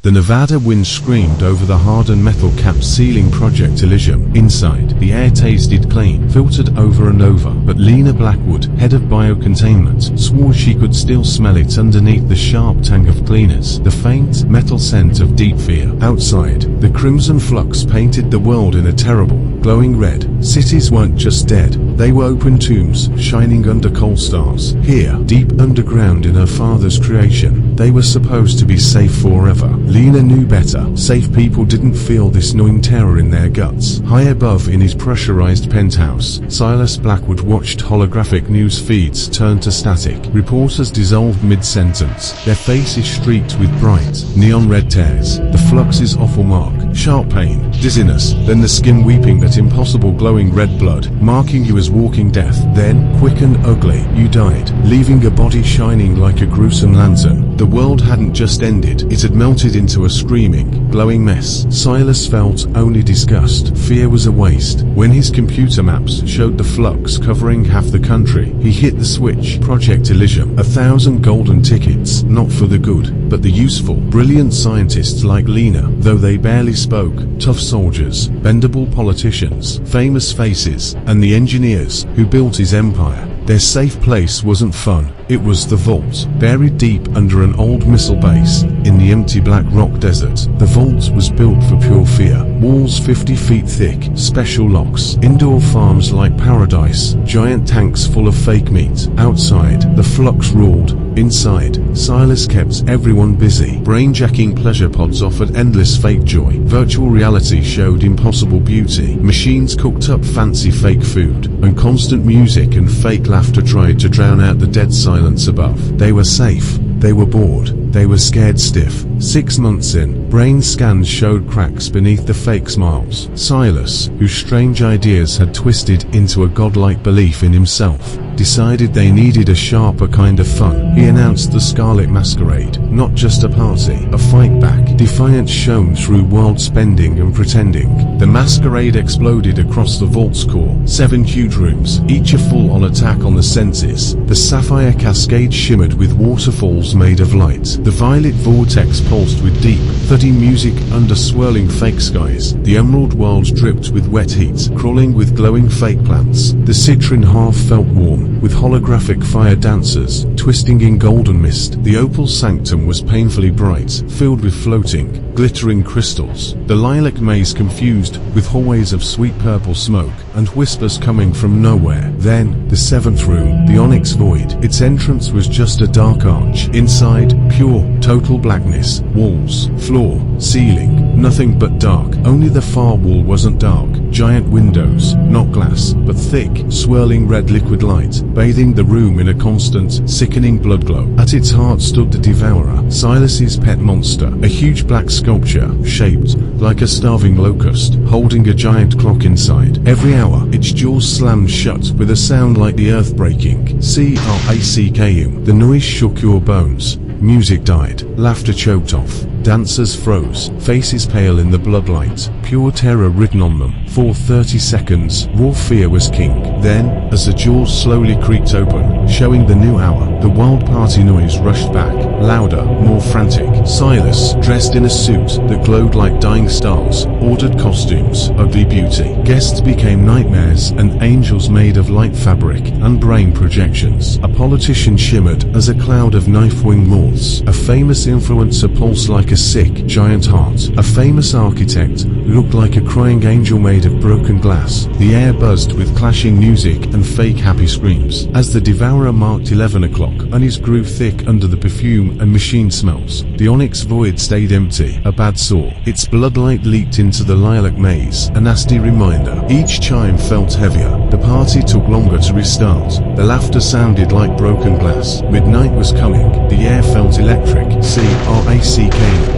The Nevada wind screamed over the hardened metal-capped ceiling Project Elysium. Inside, the air tasted clean, filtered over and over, but Lena Blackwood, head of biocontainment, swore she could still smell it underneath the sharp tang of cleaners, the faint, metal scent of deep fear. Outside, the Crimson Flux painted the world in a terrible, glowing red. Cities weren't just dead, they were open tombs, shining under coal stars. Here, deep underground in her father's creation, they were supposed to be safe forever. Lena knew better. Safe people didn't feel this gnawing terror in their guts. High above in his pressurized penthouse, Silas Blackwood watched holographic news feeds turn to static. Reporters dissolved mid-sentence, their faces streaked with bright, neon red tears. The Flux's awful mark. Sharp pain, dizziness, then the skin weeping that impossible glowing red blood, marking you as walking death. Then, quick and ugly, you died, leaving a body shining like a gruesome lantern. The world hadn't just ended, it had melted into a screaming, glowing mess. Silas felt only disgust. Fear was a waste. When his computer maps showed the Flux covering half the country, he hit the switch. Project Elysium. 1,000 golden tickets, not for the good, but the useful. Brilliant scientists like Lena, though they barely spoke, tough soldiers, bendable politicians, famous faces, and the engineers who built his empire. Their safe place wasn't fun, it was the vault. Buried deep under an old missile base, in the empty black rock desert, the vault was built for pure fear. Walls 50 feet thick, special locks, indoor farms like paradise, giant tanks full of fake meat. Outside, the Flux ruled. Inside, Silas kept everyone busy. Brain-jacking pleasure pods offered endless fake joy. Virtual reality showed impossible beauty. Machines cooked up fancy fake food, and constant music and fake laughter tried to drown out the dead silence above. They were safe. They were bored. They were scared stiff. 6 months in, brain scans showed cracks beneath the fake smiles. Silas, whose strange ideas had twisted into a godlike belief in himself, decided they needed a sharper kind of fun. He announced the Scarlet Masquerade, not just a party, a fight back. Defiance shone through world spending and pretending. The masquerade exploded across the vault's core. 7 huge rooms, each a full-on attack on the senses. The sapphire cascade shimmered with waterfalls made of light. The violet vortex pulsed with deep, thudding music under swirling fake skies. The emerald world dripped with wet heat, crawling with glowing fake plants. The citron half felt warm, with holographic fire dancers, twisting in golden mist. The opal sanctum was painfully bright, filled with floating, glittering crystals. The lilac maze confused, with hallways of sweet purple smoke, and whispers coming from nowhere. Then, the 7th room, the onyx void. Its entrance was just a dark arch. Inside, pure, total blackness. Walls, floor, ceiling, nothing but dark. Only the far wall wasn't dark. Giant windows, not glass, but thick, swirling red liquid light, bathing the room in a constant, sickening blood glow. At its heart stood the Devourer, Silas's pet monster, a huge black sculpture, shaped like a starving locust, holding a giant clock inside. Every hour, its jaws slammed shut with a sound like the earth breaking. Crackm. The noise shook your bones. Music died, laughter choked off, dancers froze, faces pale in the bloodlight, pure terror written on them. For 30 seconds, raw fear was king. Then, as the jaws slowly creaked open, showing the new hour, the wild party noise rushed back, louder, more frantic. Silas, dressed in a suit that glowed like dying stars, ordered costumes, ugly beauty. Guests became nightmares and angels made of light fabric and brain projections. A politician shimmered as a cloud of knife-winged moths. A famous influencer pulsed like a sick, giant heart. A famous architect looked like a crying angel made of broken glass. The air buzzed with clashing music and fake happy screams. As the Devourer marked 11 o'clock, unease grew thick under the perfume and machine smells. The onyx void stayed empty, a bad sore. Its bloodlight leaked into the lilac maze, a nasty reminder. Each chime felt heavier. The party took longer to restart. The laughter sounded like broken glass. Midnight was coming. The air felt electric. Crack.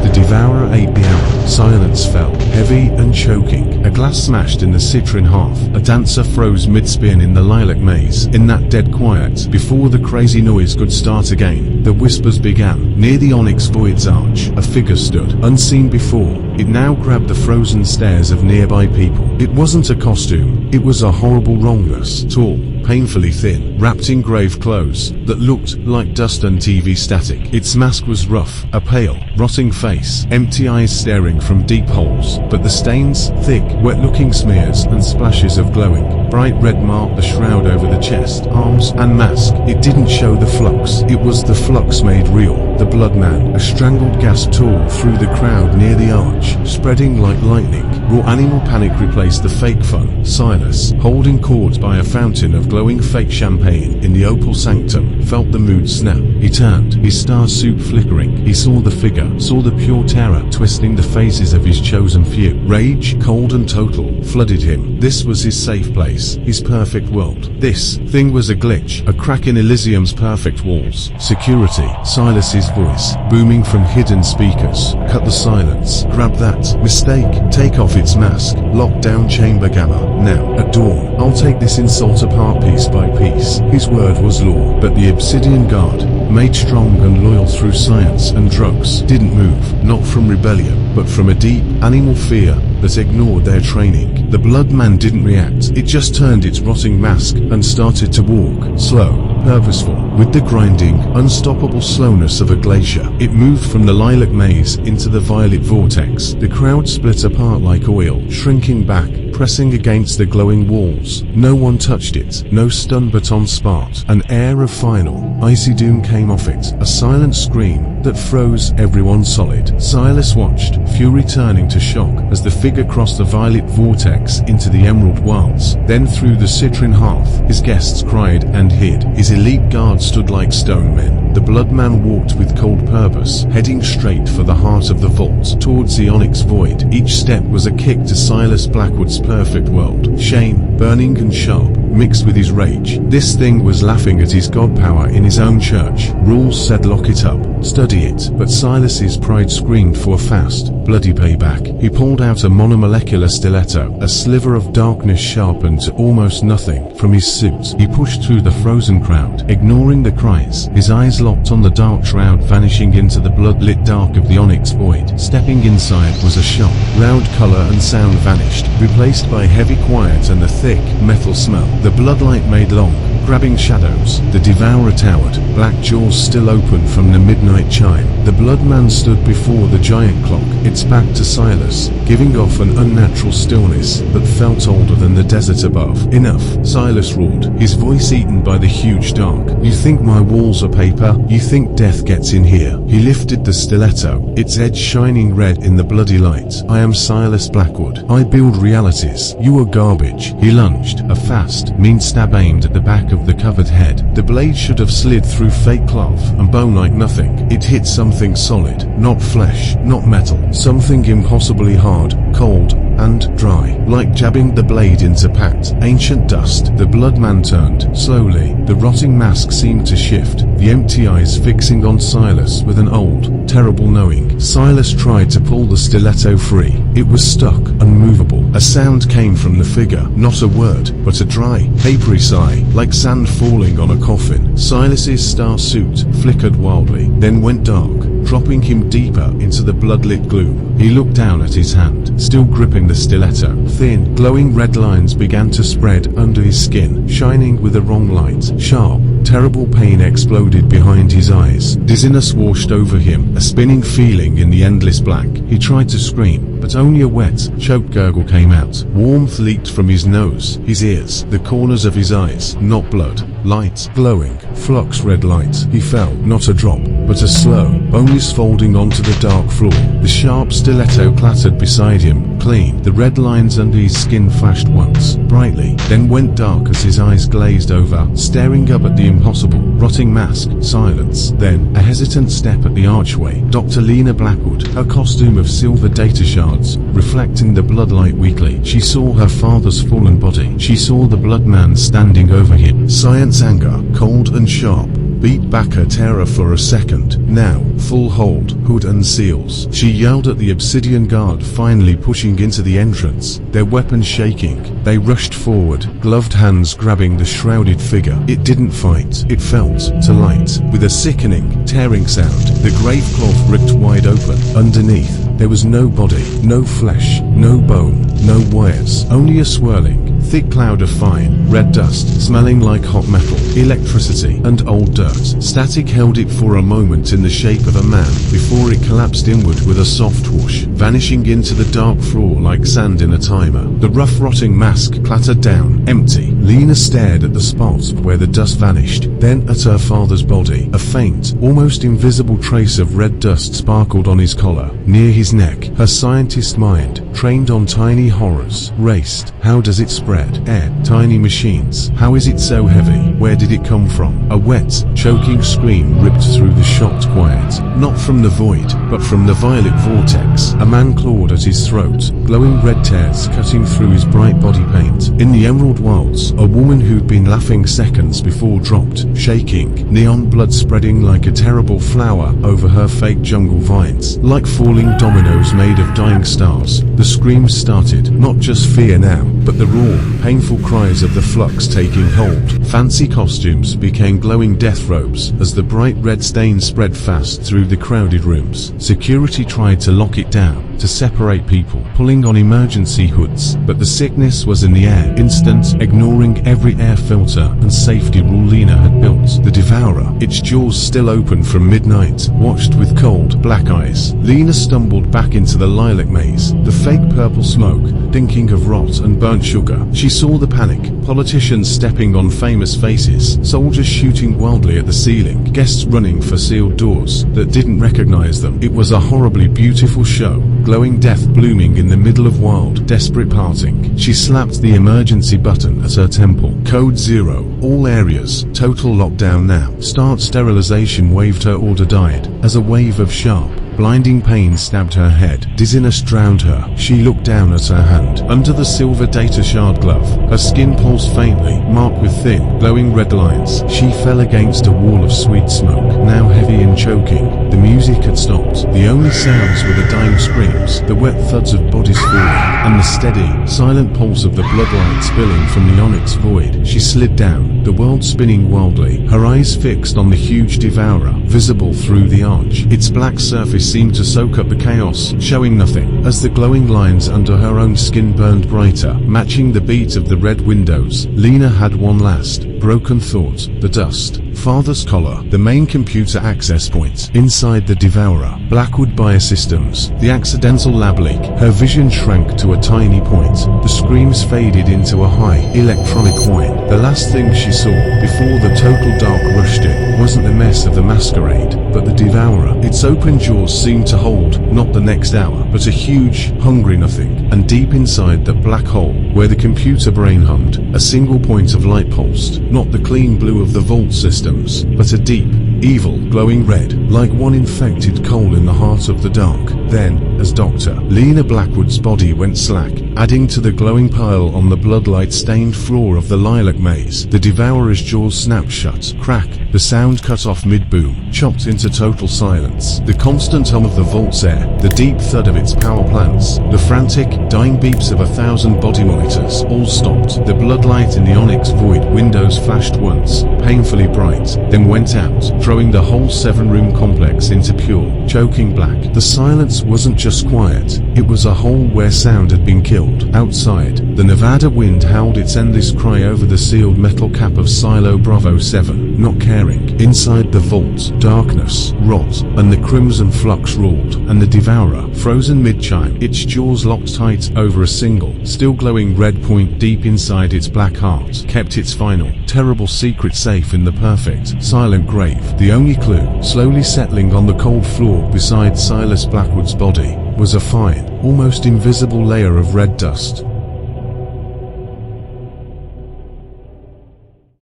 The Devourer ate the hour. Silence fell, heavy and choking. A glass smashed in the citron half. A dancer froze mid-spin in the lilac maze. In that dead quiet, before the crazy noise could start again, the whispers began. Near the onyx void's arch, a figure stood, unseen before. It now grabbed the frozen stares of nearby people. It wasn't a costume, it was a horrible wrongness. Tall, painfully thin, wrapped in grave clothes that looked like dust and TV static. Its mask was rough, a pale, rotting face, empty eyes staring from deep holes, but the stains, thick, wet-looking smears and splashes of glowing, bright red marked the shroud over the chest, arms, and mask. It didn't show the flux. It was the flux made real. The blood man. A strangled gasp tore through the crowd near the arch, spreading like lightning. Raw animal panic replaced the fake fun. Silas, holding court by a fountain of glowing fake champagne in the opal sanctum, felt the mood snap. He turned, his star suit flickering. He saw the figure, saw the pure terror twisting the faces of his chosen few. Rage, cold and total, flooded him. This was his safe place, his perfect world. This thing was a glitch, a crack in Elysium's perfect walls. Security. Silas's voice, booming from hidden speakers. Cut the silence. Grab that. Mistake. Take off its mask. Lock down chamber gamma. Now. At dawn. I'll take this insult apart piece by piece. His word was law. But the Obsidian Guard, made strong and loyal through science and drugs, didn't move. Not from rebellion, but from a deep, animal fear that ignored their training. The blood man didn't react. It just turned its rotting mask and started to walk. Slow, purposeful, with the grinding, unstoppable slowness of a glacier. It moved from the lilac maze into the violet vortex. The crowd split apart like oil, shrinking back, pressing against the glowing walls. No one touched it. No stun baton sparked. An air of final, icy doom came off it. A silent scream that froze everyone solid. Silas watched, fury turning to shock, as the figure crossed the violet vortex into the emerald wilds. Then through the citron hearth, his guests cried and hid. His elite guard stood like stone men. The blood man walked with cold purpose, heading straight for the heart of the vault, towards the onyx void. Each step was a kick to Silas Blackwood's perfect world. Shame, burning and sharp, mixed with his rage. This thing was laughing at his god power in his own church. Rules said lock it up, study it, but Silas's pride screamed for a fast, bloody payback. He pulled out a monomolecular stiletto, a sliver of darkness sharpened to almost nothing, from his suit. He pushed through the frozen crowd, ignoring the cries, his eyes locked on the dark shroud vanishing into the blood-lit dark of the onyx void. Stepping inside was a shock. Loud color and sound vanished, replaced by heavy quiet and the thick, metal smell. The bloodlight made long, grabbing shadows. The devourer towered, black jaws still open from the midnight chime. The blood man stood before the giant clock, its back to Silas, giving off an unnatural stillness that felt older than the desert above. Enough, Silas roared, his voice eaten by the huge dark. You think my walls are paper? You think death gets in here? He lifted the stiletto, its edge shining red in the bloody light. I am Silas Blackwood. I build realities. You are garbage. He lunged, a fast, mean stab aimed at the back of the covered head. The blade should have slid through fake cloth and bone like nothing. It hit something solid, not flesh, not metal, something impossibly hard, cold, and dry, like jabbing the blade into packed, ancient dust. The blood man turned, slowly. The rotting mask seemed to shift, the empty eyes fixing on Silas with an old, terrible knowing. Silas tried to pull the stiletto free. It was stuck, unmovable. A sound came from the figure, not a word, but a dry, papery sigh, like sand falling on a coffin. Silas's star suit flickered wildly, then went dark, dropping him deeper into the blood-lit gloom. He looked down at his hand, still gripping the stiletto. Thin, glowing red lines began to spread under his skin, shining with the wrong light. Sharp, terrible pain exploded behind his eyes. Dizziness washed over him, a spinning feeling in the endless black. He tried to scream, but only a wet, choked gurgle came out. Warmth leaked from his nose, his ears, the corners of his eyes. Not blood. Light, glowing, flux red light. He fell, not a drop, but a slow, bones folding onto the dark floor. The sharp stiletto clattered beside him, clean. The red lines under his skin flashed once, brightly, then went dark as his eyes glazed over, staring up at the impossible, rotting mask. Silence. Then, a hesitant step at the archway. Dr. Lena Blackwood, her costume of silver data shards, reflecting the bloodlight weakly. She saw her father's fallen body. She saw the blood man standing over him. Science anger, cold and sharp, beat back her terror for a second. Now, full hold, hood and seals. She yelled at the Obsidian Guard, finally pushing into the entrance, their weapons shaking. They rushed forward, gloved hands grabbing the shrouded figure. It didn't fight, it felt to light. With a sickening, tearing sound, the grave cloth ripped wide open. Underneath, there was no body, no flesh, no bone, no wires, only a swirling, thick cloud of fine, red dust, smelling like hot metal, electricity, and old dirt. Static held it for a moment in the shape of a man, before it collapsed inward with a soft whoosh, vanishing into the dark floor like sand in a timer. The rough rotting mask clattered down, empty. Lena stared at the spot where the dust vanished, then at her father's body. A faint, almost invisible trace of red dust sparkled on his collar, near his neck. Her scientist mind, trained on tiny horrors, raced. How does it spread? Air, tiny machines. How is it so heavy? Where did it come from? A wet, choking scream ripped through the shocked quiet. Not from the void, but from the violet vortex. A man clawed at his throat, glowing red tears cutting through his bright body paint. In the emerald wilds, a woman who'd been laughing seconds before dropped, shaking, neon blood spreading like a terrible flower over her fake jungle vines. Like falling dominoes made of dying stars, the screams started. Not just fear now, but the raw, painful cries of the flux taking hold. Fancy costumes became glowing death robes as the bright red stain spread fast through the crowded rooms. Security tried to lock it down, to separate people, pulling on emergency hoods, but the sickness was in the air, instant, ignoring every air filter and safety rule Lena had built. The Devourer, its jaws still open from midnight, watched with cold, black eyes. Lena stumbled back into the lilac maze, the fake purple smoke, dinking of rot and burnt sugar. She saw the panic, politicians stepping on famous faces, soldiers shooting wildly at the ceiling, guests running for sealed doors that didn't recognize them. It was a horribly beautiful show, glowing death blooming in the middle of wild, desperate parting. She slapped the emergency button at her temple. Code 0, all areas, total lockdown now. Start sterilization waved. Her order died, as a wave of sharp, blinding pain stabbed her head. Dizziness drowned her. She looked down at her hand. Under the silver data shard glove, her skin pulsed faintly, marked with thin, glowing red lines. She fell against a wall of sweet smoke, now heavy and choking. The music had stopped. The only sounds were the dying screams, the wet thuds of bodies falling, and the steady, silent pulse of the bloodlight spilling from the onyx void. She slid down, the world spinning wildly, her eyes fixed on the huge Devourer, visible through the arch. Its black surface seemed to soak up the chaos, showing nothing, as the glowing lines under her own skin burned brighter, matching the beat of the red windows. Lena had one last, broken thought. The dust. Father's collar, the main computer access point. Inside the Devourer, Blackwood Biosystems, the accidental lab leak. Her vision shrank to a tiny point. The screams faded into a high, electronic whine. The last thing she saw, before the total dark rushed in, wasn't the mess of the masquerade, but the Devourer. Its open jaws seemed to hold, not the next hour, but a huge, hungry nothing. And deep inside that black hole, where the computer brain hummed, a single point of light pulsed. Not the clean blue of the vault systems, but a deep, evil, glowing red, like one infected coal in the heart of the dark. Then, as Dr. Lena Blackwood's body went slack, adding to the glowing pile on the bloodlight-stained floor of the lilac maze, the Devourer's jaws snapped shut. Crack, the sound cut off mid-boom, chopped into total silence. The constant hum of the vault's air, the deep thud of its power plants, the frantic, dying beeps of 1,000 body monitors, all stopped. The bloodlight in the onyx void windows flashed once, painfully bright, then went out, throwing the whole 7-room complex into pure, choking black. The silence wasn't just quiet, it was a hole where sound had been killed. Outside, the Nevada wind howled its endless cry over the sealed metal cap of Silo Bravo 7, not caring. Inside the vault, darkness, rot, and the Crimson Flux ruled, and the Devourer, frozen mid-chime, its jaws locked tight over a single, still glowing red point deep inside its black heart, kept its final, terrible secret safe in the perfect, silent grave. The only clue, slowly settling on the cold floor beside Silas Blackwood's body, was a fine, almost invisible layer of red dust.